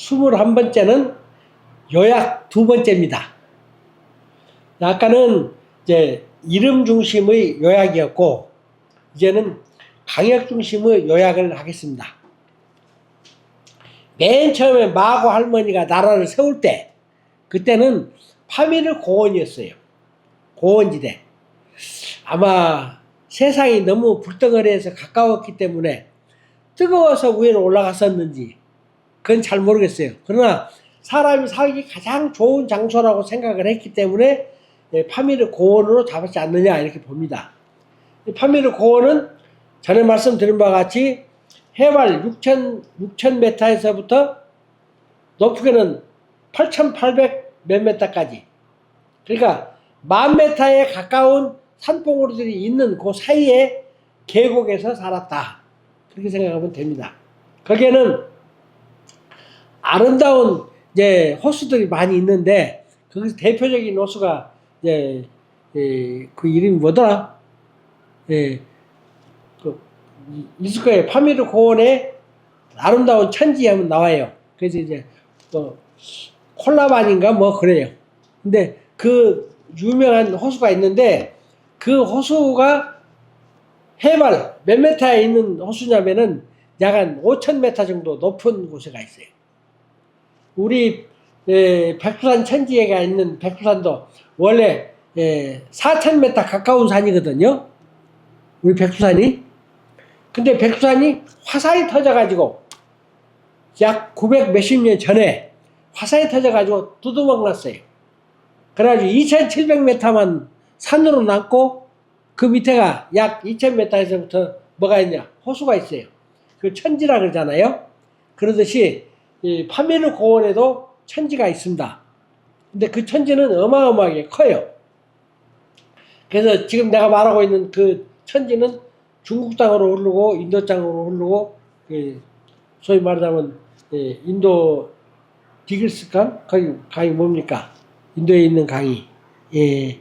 21번째는 요약 두 번째입니다. 아까는 이제 이름 중심의 요약이었고, 이제는 강역 중심의 요약을 하겠습니다. 맨 처음에 마고 할머니가 나라를 세울 때, 그때는 파미르 고원이었어요. 고원지대. 아마 세상이 너무 불덩어리해서 가까웠기 때문에 뜨거워서 위로 올라갔었는지 그건 잘 모르겠어요. 그러나 사람이 살기 가장 좋은 장소라고 생각을 했기 때문에 파미르 고원으로 잡았지 않느냐 이렇게 봅니다. 파미르 고원은 전에 말씀드린 바와 같이 해발 6,000m에서부터 높이는 8,800 몇 m까지, 그러니까 10,000m에 가까운 산봉우리들이 있는 그 사이에 계곡에서 살았다, 그렇게 생각하면 됩니다. 거기에는 아름다운 이제 호수들이 많이 있는데, 거기서 대표적인 호수가 이제 그 이름이 뭐더라? 있을 거예요. 파미르 고원에 아름다운 천지 하면 나와요. 그래서 이제 콜라반인가 뭐 그래요. 근데 그 유명한 호수가 있는데, 그 호수가 해발 몇 메타에 있는 호수냐면은 약 한 5,000m 정도 높은 곳에가 있어요. 우리 백두산 천지에가 있는 백두산도 원래 4,000m 가까운 산이거든요. 우리 백두산이. 근데 백두산이 화산이 터져가지고 약 900 몇십 년 전에 화산이 터져가지고 두두먹 났어요. 그래가지고 2,700m만 산으로 남고, 그 밑에가 약 2,000m에서부터 뭐가 있냐? 호수가 있어요. 그 천지라 그러잖아요. 그러듯이 이 파미르 고원에도 천지가 있습니다. 근데 그 천지는 어마어마하게 커요. 그래서 지금 내가 말하고 있는 그 천지는 중국 땅으로 흐르고 인도 땅으로 흐르고, 소위 말하자면 인도 디글스강? 거기 강이 뭡니까? 인도에 있는 강이. 예.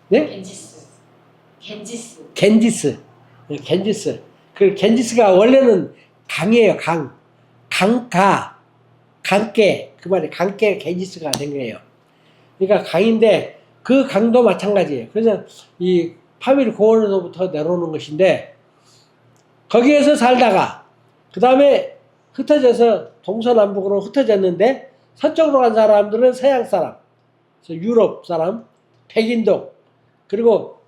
네? 겐지스. 그 겐지스가 원래는 강이에요, 강. 강깨. 그 말이 강깨 겐지스가 된 거예요. 그러니까 강인데, 그 강도 마찬가지예요. 그래서 이 파미르 고원으로부터 내려오는 것인데, 거기에서 살다가 그 다음에 흩어져서 동서남북으로 흩어졌는데, 서쪽으로 간 사람들은 서양 사람, 유럽 사람, 백인동, 그리고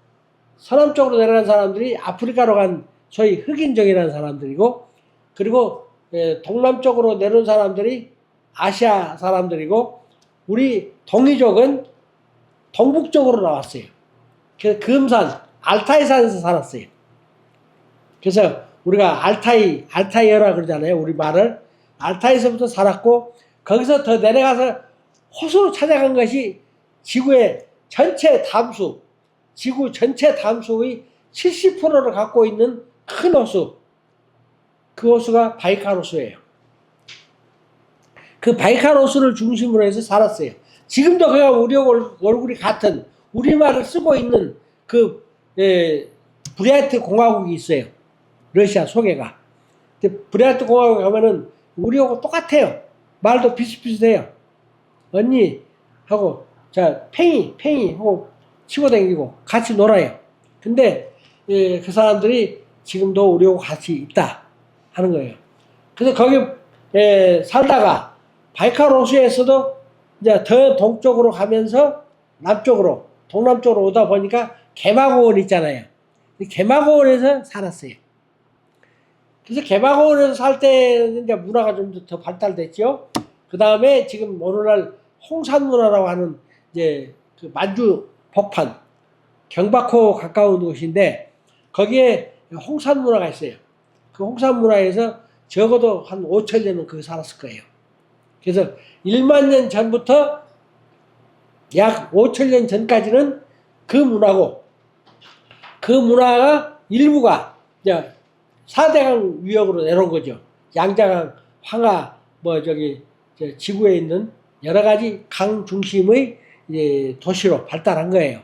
서남쪽으로 내려간 사람들이 아프리카로 간 소위 흑인족이라는 사람들이고, 그리고 동남쪽으로 내려온 사람들이 아시아 사람들이고, 우리 동이족은 동북쪽으로 나왔어요. 그래서 금산, 알타이산에서 살았어요. 그래서 우리가 알타이어라 그러잖아요. 우리 말을. 알타이에서부터 살았고, 거기서 더 내려가서 호수로 찾아간 것이 지구의 전체 담수, 지구 전체 담수의 70%를 갖고 있는 큰 호수. 그 호수가 바이칼 호수예요. 그 바이칼 호수를 중심으로 해서 살았어요. 지금도 그가 우리 얼굴이 같은 우리말을 쓰고 있는 그 브리아트 공화국이 있어요. 러시아 소개가. 브리아트 공화국 가면은 우리하고 똑같아요. 말도 비슷비슷해요. 언니 하고 자 팽이 하고 치고 다니고 같이 놀아요. 근데 그 사람들이 지금도 우리하고 같이 있다 하는 거예요. 그래서 거기 살다가 바이칼 호수에서도 이제 더 동쪽으로 가면서 남쪽으로 동남쪽으로 오다 보니까 개마고원 있잖아요. 개마고원에서 살았어요. 그래서 개마고원에서 살 때는 이제 문화가 좀 더 발달됐죠. 그 다음에 지금 오늘날 홍산 문화라고 하는 이제 그 만주 복판 경박호 가까운 곳인데, 거기에 홍산 문화가 있어요. 그 홍산 문화에서 적어도 한 5,000년은 거기 살았을 거예요. 그래서 1만 년 전부터 약 5,000년 전까지는 그 문화고, 그 문화가 일부가 이제 4대강 위역으로 내려온 거죠. 양자강, 황하, 지구에 있는 여러 가지 강 중심의 이제 도시로 발달한 거예요.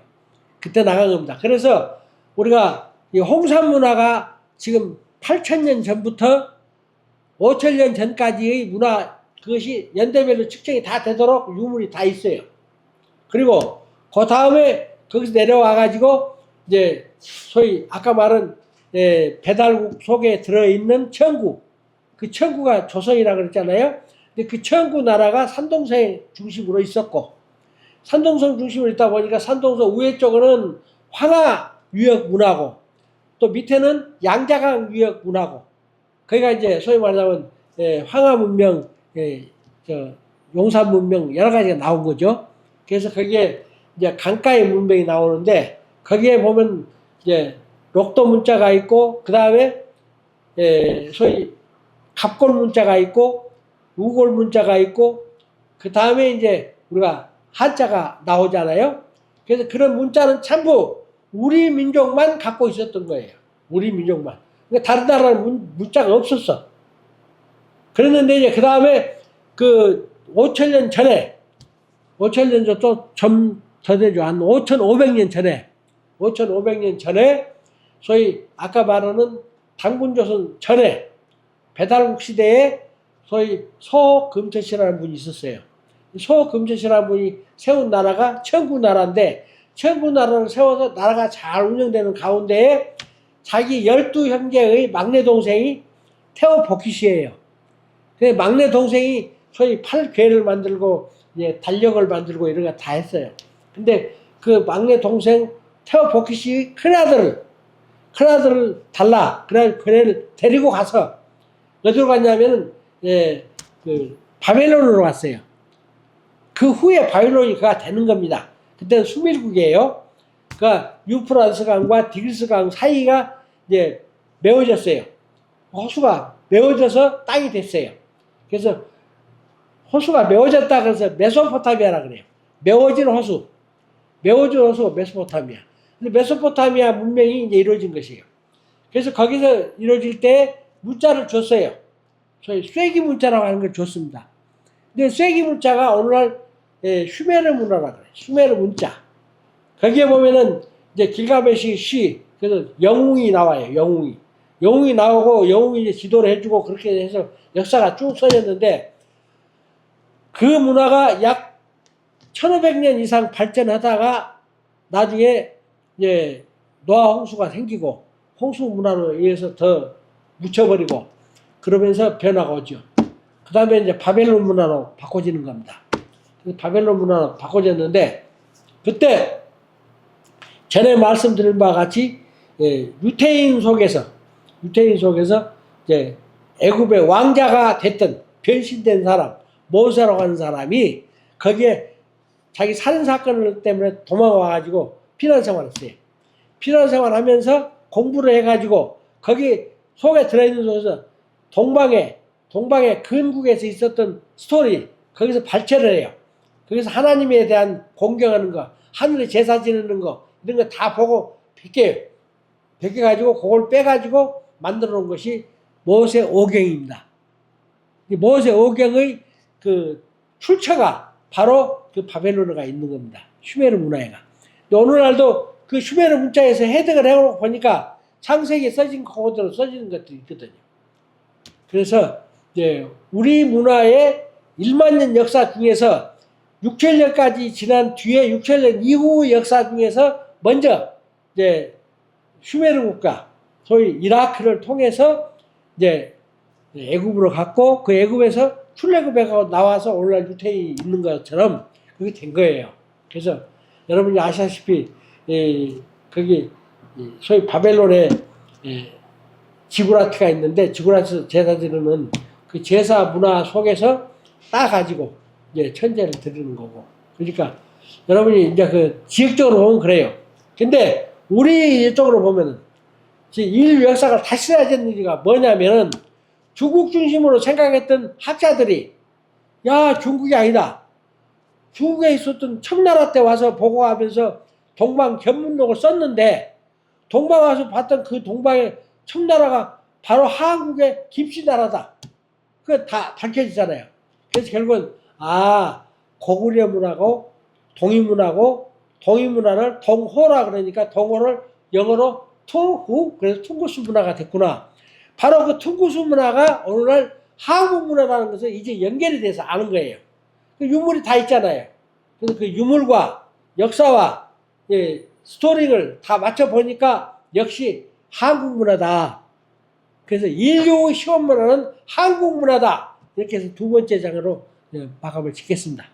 그때 나간 겁니다. 그래서 우리가 이 홍산 문화가 지금 8,000년 전부터 5,000년 전까지의 문화 그것이 연대별로 측정이 다 되도록 유물이 다 있어요. 그리고 그 다음에 거기서 내려와 가지고 이제 소위 아까 말한 배달국 속에 들어있는 청구, 그 청구가 조선이라 그랬잖아요. 근데 그 청구 나라가 산동성 중심으로 있었고, 산동성 중심으로 있다 보니까 산동성 우회 쪽은 황하 유역 문화고, 또 밑에는 양자강 유역 문화고, 거기가 이제 소위 말하자면 황하 문명, 용산 문명 여러 가지가 나온 거죠. 그래서 거기에 이제 강가의 문명이 나오는데, 거기에 보면 이제 록도 문자가 있고, 그 다음에 소위 갑골 문자가 있고, 우골 문자가 있고, 그 다음에 이제 우리가 한자가 나오잖아요. 그래서 그런 문자는 전부 우리 민족만 갖고 있었던 거예요. 우리 민족만. 그러니까 다른 나라는 문자가 없었어. 그랬는데 이제 그 다음에 그 5천년 전에, 5천년 좀 더 되죠. 한 5,500년 전에, 5,500년 전에 소위 아까 말하는 당군조선 전에 배달국 시대에 소위 소금태씨라는 분이 있었어요. 소금태씨라는 분이 세운 나라가 청구나라인데, 청구나라를 세워서 나라가 잘 운영되는 가운데에 자기 12형제의 막내 동생이 테오포키시예요. 그 막내 동생이 소위 팔괘를 만들고 이제 달력을 만들고 이런 거 다 했어요. 근데 그 막내 동생 테오포키시 큰아들을 달라. 그래 그를 데리고 가서 어디로 갔냐면은 그 바벨론으로 갔어요. 그 후에 바벨론이 그가 되는 겁니다. 그때는 수밀국이에요. 그러니까 유프라스강과 디그리스강 사이가 이제 메워졌어요. 호수가 메워져서 땅이 됐어요. 그래서 호수가 메워졌다 그래서 메소포타미아라 그래요. 메워진 호수. 메워진 호수가 메소포타미아. 근데 메소포타미아 문명이 이제 이루어진 것이에요. 그래서 거기서 이루어질 때 문자를 줬어요. 저희 쇠기 문자라고 하는 걸 줬습니다. 근데 쇠기 문자가 오늘날 슈메르 문화라 그래요. 슈메르 문자. 거기에 보면은 이제 길가메시 시, 그래서 영웅이 나와요. 영웅이 나오고 영웅이 이제 지도를 해주고 그렇게 해서 역사가 쭉 써졌는데, 그 문화가 약 1500년 이상 발전하다가 나중에 이제 노아 홍수가 생기고 홍수 문화로 의해서 더 묻혀버리고 그러면서 변화가 오죠. 그 다음에 이제 바벨론 문화로 바꿔지는 겁니다. 바벨론 문화로 바꿔졌는데, 그때 전에 말씀드린 바와 같이 유태인 속에서 이제 애굽의 왕자가 됐던 변신된 사람 모세라고 하는 사람이 거기에 자기 살인 사건 때문에 도망와가지고 피난생활을 했어요. 피난생활하면서 공부를 해가지고 거기 속에 들어있는 속에서 동방의 근국에서 있었던 스토리 거기서 발췌를 해요. 거기서 하나님에 대한 공경하는 거, 하늘에 제사 지내는 거 이런 거 다 보고 베껴가지고 그걸 빼가지고 만들어 놓은 것이 모세 오경입니다. 모세 오경의 그 출처가 바로 그 바벨론어가 있는 겁니다. 슈메르 문화에가. 오늘날도 그 슈메르 문자에서 해석을 해놓고 보니까 창세기에 써진 그대로 써지는 것들이 있거든요. 그래서 이제 우리 문화의 1만 년 역사 중에서 6천년까지 지난 뒤에 6천년 이후 역사 중에서 먼저 이제 슈메르 국가, 소위 이라크를 통해서 이제 애굽으로 갔고, 그 애굽에서 출애굽해가 나와서 오늘날 유태인이 있는 것처럼 그게 된 거예요. 그래서 여러분이 아시다시피 거기 소위 바벨론에 지구라트가 있는데, 지구라트 제사 드리는 그 제사 문화 속에서 따가지고 이제 천재를 드리는 거고. 그러니까 여러분이 이제 그 지역적으로 보면 그래요. 근데 우리 이쪽으로 보면은 인류 역사가 다시 쓰여진 이유가 뭐냐면은, 중국 중심으로 생각했던 학자들이 야 중국이 아니다, 중국에 있었던 청나라 때 와서 보고하면서 동방 견문록을 썼는데, 동방 와서 봤던 그 동방의 청나라가 바로 한국의 김씨나라다. 그거 다 밝혀지잖아요. 그래서 결국은 고구려 문화고 동이문화고, 동이문화를 동호라 그러니까 동호를 영어로 투후, 그래서 퉁구스 문화가 됐구나. 바로 그 퉁구스 문화가 오늘날 한국 문화라는 것은 이제 연결이 돼서 아는 거예요. 그 유물이 다 있잖아요. 그래서 그 유물과 역사와 예, 스토리를 다 맞춰 보니까 역시 한국 문화다. 그래서 인류 시원 문화는 한국 문화다. 이렇게 해서 두 번째 장으로 마감을 짓겠습니다.